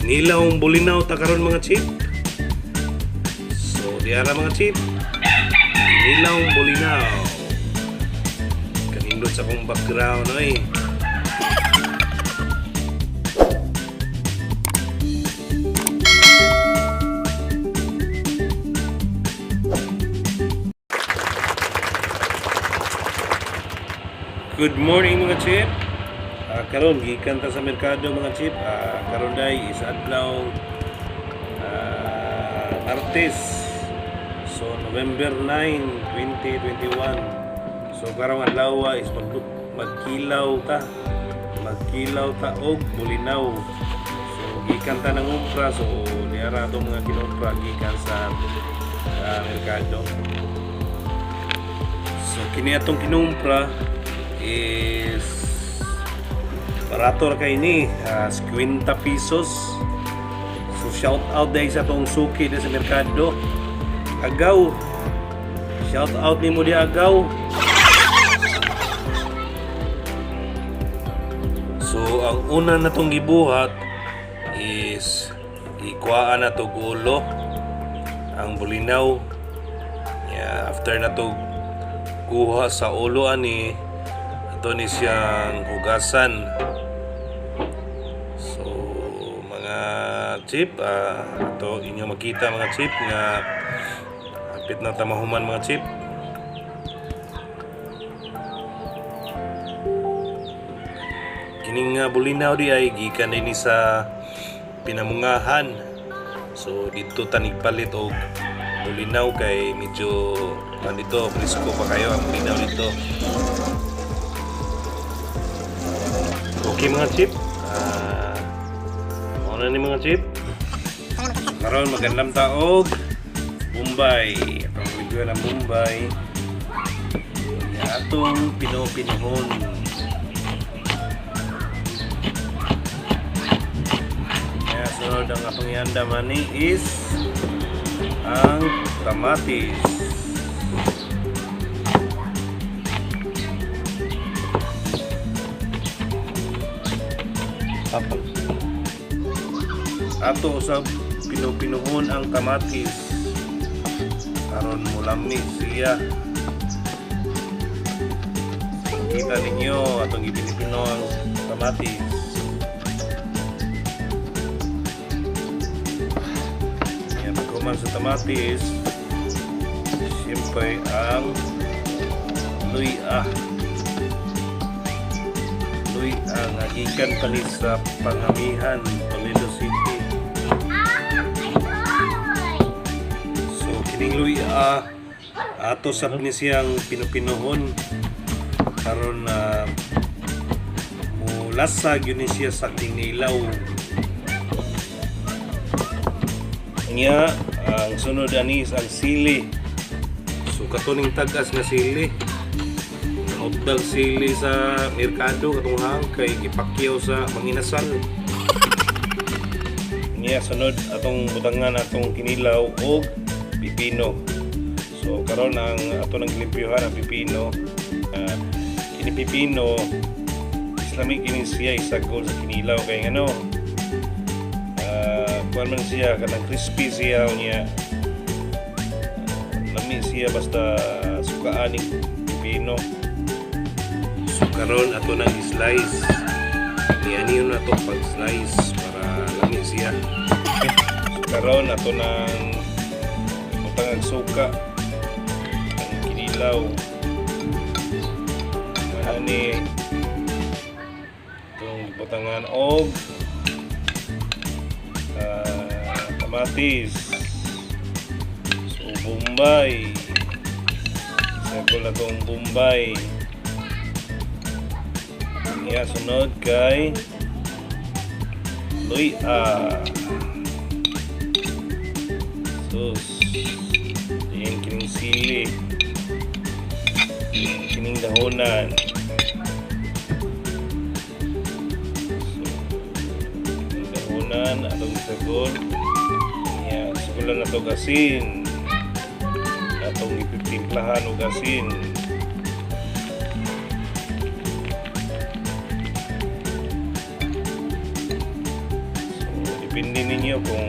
Inilawng bulinaw ta karon mga chip. So diara mga chip. Inilawng bulinaw. Kanindot sa akong background oy. Good morning mga chip. Karon gikan ta sa merkado mga chip. Karon day is adlaw Martes. So November 9, 2021. So karong adlaw is magkilaw ta og bulinaw. So gikan ta nang umpra, so niara to mga kinumpra gikan sa merkado. So kini atong kinumpra is barato ra kay ni 50 pesos. So shout out dahil sa tong suki sa merkado. Agaw, shout out nimo di Agaw. So ang una na tong gibuhat is ikuhaan na to gulo ang bulinaw. After na to kuha sa ulo ani, ito ni siyang hugasan. So mga chip, ito inyo makita mga chip nga hapit na tamahuman mga chip. Kining bulinaw di ay gikan din sa pinamungahan. So dito tanigpalit og bulinaw kay medyo dito presko pa kayo ang bulinaw dito. Okay mga chip, ano ni mga chip? Karon magandang taog Bombay. Atong video ng Bombay. Atong pinohon. Sunod ang atong ihanda mani is ang kamatis. Ato sa pinuhon ang kamatis karon mulamig siya. Kita ninyo atong ipinipino ang kamatis. Yan, pagkuman sa kamatis, siyempre ang luya. Ang ikan panis sa Pangamihan, Toledo City. So kining luya ato sa siyang pinuhon karon mulasag yun siya sa tinilaw niya. Ang sunod anis ang sili. So katuning tagas nga sili, ogdag sili sa merkado katong kay gipakyaw sa manginasal niya. Sunod atong butangan atong kinilaw og pipino. So karon ang ato nang gilimpyuhan ang pipino. Kini pipino Islamic kini siya isagol sa kinilaw kay ano kuan man siya kanang crispy siya niya. Lami siya basta sukaan ni pipino. So karon ato nang slice. Nianiyon na to pag slice para lami siya. So karon ato nang butang suka ang kinilaw. Ani itong butangan og kamatis. So Bombay, sagol na itong Bombay. Iya sunod kay luya. Sus yan kining sili, kining dahonan. Atong sagol niya, sagulan na itong asin, atong ipitimplahan og asin. So depende ninyo kung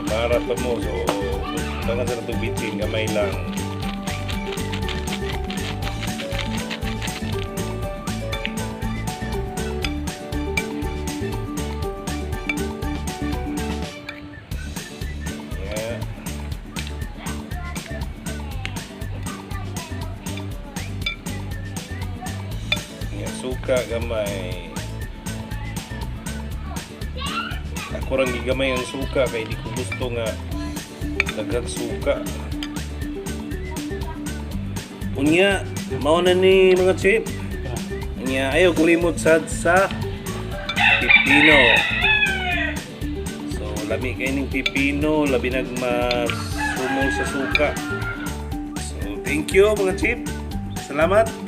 imarap mo. So, tangan sa itong bitin, gamay lang. Suka gamay. Ako rang gigamay ang suka kay di ko gusto nga daghang suka. Unya mao na ni mga chip. Unya ayaw kulimot sad sa pipino. So lami kay ning pipino, labi nag mas sumol sa suka. So thank you mga chip. Salamat.